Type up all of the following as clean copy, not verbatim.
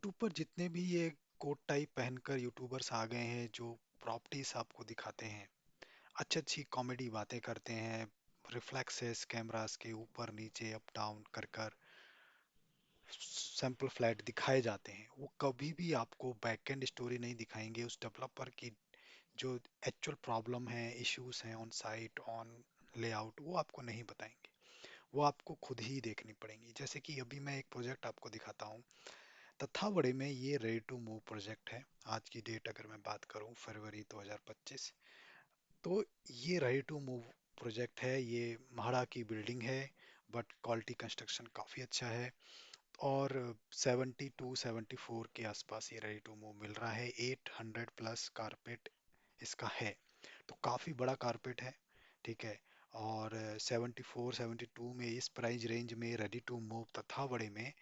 YouTube पर जितने भी ये कोट टाइप पहनकर यूट्यूबर्स आ गए हैं जो प्रॉपर्टीज आपको दिखाते हैं, अच्छी अच्छी कॉमेडी बातें करते हैं, रिफ्लेक्सेस कैमरास के ऊपर नीचे अप डाउन कर कर सैंपल फ्लैट दिखाए जाते हैं, वो कभी भी आपको बैकएंड स्टोरी नहीं दिखाएंगे उस डेवलपर की। जो एक्चुअल प्रॉब्लम है, इश्यूज हैं ऑन साइट, ऑन लेआउट, वो आपको नहीं बताएंगे। वो आपको खुद ही देखनी पड़ेंगी। जैसे कि अभी मैं एक प्रोजेक्ट आपको दिखाता हूँ। तथावड़े में ये रेडी टू मूव प्रोजेक्ट है। आज की डेट अगर मैं बात करूँ फरवरी 2025, तो ये रेडी टू मूव प्रोजेक्ट है। ये म्हाड़ा की बिल्डिंग है, बट क्वालिटी कंस्ट्रक्शन काफ़ी अच्छा है। और 72-74 के आसपास ये रेडी टू मूव मिल रहा है। 800 प्लस कारपेट इसका है, तो काफ़ी बड़ा कारपेट है। ठीक है। और 74-72 में इस प्राइस रेंज में रेडी टू मूव तथावड़े में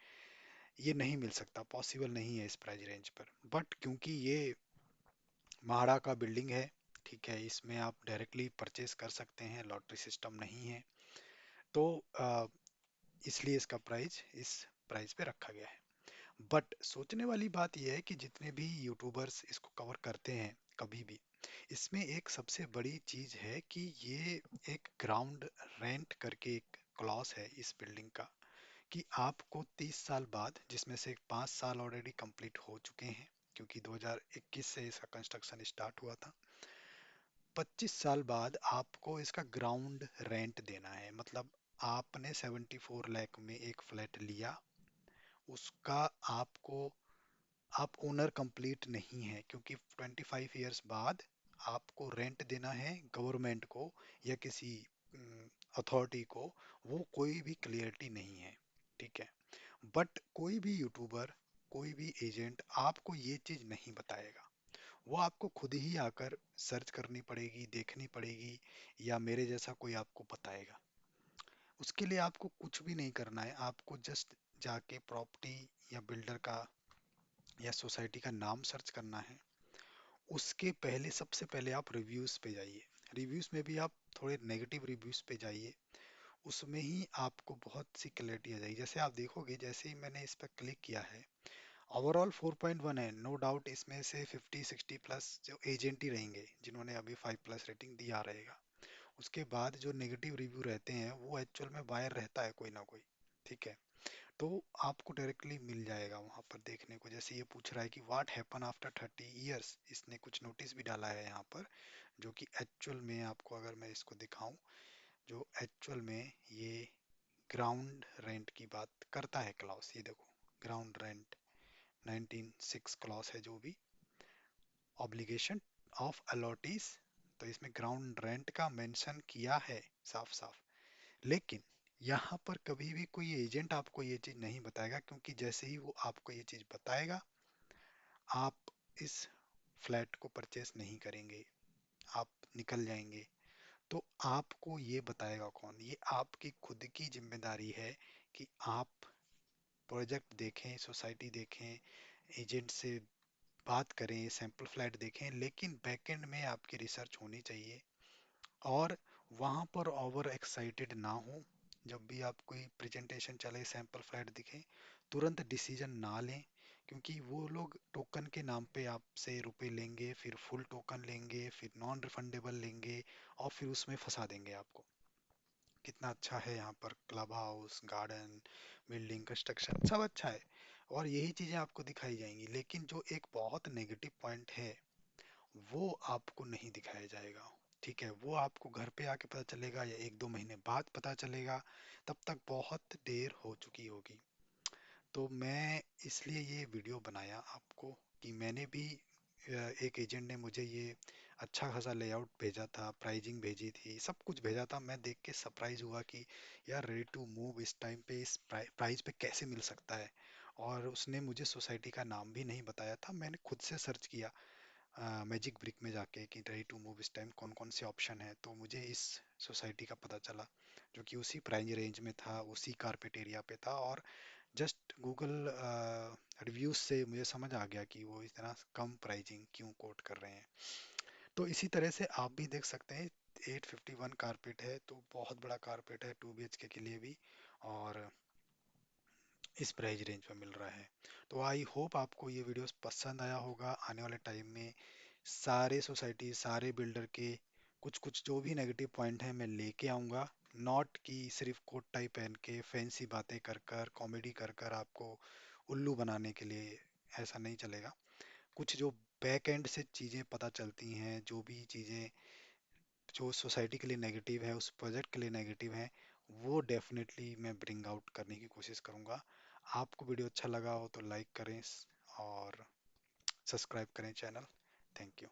ये नहीं मिल सकता, पॉसिबल नहीं है इस प्राइस रेंज पर। बट क्योंकि ये म्हाड़ा का बिल्डिंग है, ठीक है, इसमें आप डायरेक्टली परचेस कर सकते हैं, लॉटरी सिस्टम नहीं है, तो इसलिए इसका प्राइस इस प्राइस पे रखा गया है। बट सोचने वाली बात यह है कि जितने भी यूट्यूबर्स इसको कवर करते हैं कभी भी, इसमें एक सबसे बड़ी चीज है कि ये एक ग्राउंड रेंट करके एक क्लॉज है इस बिल्डिंग का, कि आपको 30 साल बाद, जिसमें से 5 साल ऑलरेडी कंप्लीट हो चुके हैं क्योंकि 2021 से इसका कंस्ट्रक्शन स्टार्ट हुआ था, 25 साल बाद आपको इसका ग्राउंड रेंट देना है। मतलब आपने 74 लाख में एक फ्लैट लिया, उसका आपको, आप ओनर कंप्लीट नहीं है क्योंकि 25 ईयर्स बाद आपको रेंट देना है गवर्नमेंट को या किसी अथॉरिटी को। वो कोई भी क्लियरिटी नहीं है। ठीक है। बट कोई भी यूट्यूबर, कोई भी एजेंट आपको ये चीज नहीं बताएगा। वो आपको खुद ही आकर सर्च करनी पड़ेगी, देखनी पड़ेगी, या मेरे जैसा कोई आपको बताएगा। उसके लिए आपको कुछ भी नहीं करना है, आपको जस्ट जाके प्रॉपर्टी या बिल्डर का या सोसाइटी का नाम सर्च करना है। उसके पहले, सबसे पहले आप रिव्यूज पे जाइए। रिव्यूज में भी आप थोड़े नेगेटिव रिव्यूज पे जाइए, उसमें ही आपको बहुत सी क्लैरिटी आ जाएगी। जैसे आप देखोगे, जैसे ही मैंने इस पर क्लिक किया है, ओवरऑल 4.1 है, नो डाउट इसमें से 50-60 प्लस जो एजेंट ही रहेंगे जिन्होंने अभी 5 प्लस रेटिंग दिया रहेगा। उसके बाद जो नेगेटिव रिव्यू रहते हैं वो एक्चुअल में बायर रहता है कोई ना कोई। ठीक है। तो आपको डायरेक्टली मिल जाएगा वहां पर देखने को। जैसे ये पूछ रहा है कि व्हाट हैपन आफ्टर 30 ईयर्स, इसने कुछ नोटिस भी डाला है यहाँ पर, जो कि एक्चुअल में आपको अगर मैं इसको दिखाऊं, जो एक्चुअल में ये ग्राउंड रेंट की बात करता है क्लॉज। ये देखो, ग्राउंड रेंट 19(6) क्लॉज है जो भी, ऑब्लिगेशन ऑफ अलॉटीज, तो इसमें ग्राउंड रेंट का मेंशन किया है साफ साफ। लेकिन यहाँ पर कभी भी कोई एजेंट आपको ये चीज नहीं बताएगा, क्योंकि जैसे ही वो आपको ये चीज बताएगा, आप इस फ्लैट को परचेस नहीं करेंगे, आप निकल जाएंगे। तो आपको ये बताएगा कौन? ये आपकी खुद की जिम्मेदारी है कि आप प्रोजेक्ट देखें, सोसाइटी देखें, एजेंट से बात करें, सैंपल फ्लैट देखें, लेकिन बैकएंड में आपकी रिसर्च होनी चाहिए। और वहाँ पर ओवर एक्साइटेड ना हो। जब भी आप कोई प्रेजेंटेशन चले, सैंपल फ्लैट दिखे, तुरंत डिसीजन ना लें, क्योंकि वो लोग टोकन के नाम पे आपसे रुपए लेंगे, फिर फुल टोकन लेंगे, फिर नॉन रिफंडेबल लेंगे, और फिर उसमें फंसा देंगे आपको। कितना अच्छा है यहाँ पर, club house, garden, building, construction सब अच्छा है, और यही चीजें आपको दिखाई जाएंगी। लेकिन जो एक बहुत नेगेटिव पॉइंट है, वो आपको नहीं दिखाया जाएगा। ठीक है। वो आपको घर पे आके पता चलेगा या 1-2 महीने बाद पता चलेगा, तब तक बहुत देर हो चुकी होगी। तो मैं इसलिए ये वीडियो बनाया आपको, कि मैंने भी एक एजेंट ने मुझे ये अच्छा खासा लेआउट भेजा था, प्राइजिंग भेजी थी, सब कुछ भेजा था। मैं देख के सरप्राइज हुआ कि यार रेडी टू मूव इस टाइम पे इस प्राइस पे कैसे मिल सकता है। और उसने मुझे सोसाइटी का नाम भी नहीं बताया था, मैंने खुद से सर्च किया मैजिक ब्रिक में जाके कि रेडी टू मूव इस टाइम कौन कौन से ऑप्शन है, तो मुझे इस सोसाइटी का पता चला, जो कि उसी प्राइस रेंज में था, उसी कारपेट एरिया पे था। और जस्ट गूगल रिव्यूज से मुझे समझ आ गया कि वो इतना कम प्राइजिंग क्यों कोट कर रहे हैं। तो इसी तरह से आप भी देख सकते हैं, 851 कारपेट है, तो बहुत बड़ा कारपेट है 2 BHK के लिए भी। और इस प्राइस रेंज में मिल रहा है। तो आई होप आपको ये वीडियोस पसंद आया होगा। आने वाले टाइम में सारे सोसाइटी, सारे बिल्डर के कुछ कुछ जो भी नेगेटिव पॉइंट हैं मैं लेके आऊँगा। नॉट कि सिर्फ कोट टाई पहन के फैंसी बातें कर कर, कॉमेडी कर कर आपको उल्लू बनाने के लिए, ऐसा नहीं चलेगा। कुछ जो बैक एंड से चीज़ें पता चलती हैं, जो भी चीज़ें जो सोसाइटी के लिए नेगेटिव है, उस प्रोजेक्ट के लिए नेगेटिव है, वो डेफिनेटली मैं ब्रिंग आउट करने की कोशिश करूँगा। आपको वीडियो अच्छा लगा हो तो लाइक करें और सब्सक्राइब करें चैनल। Thank you.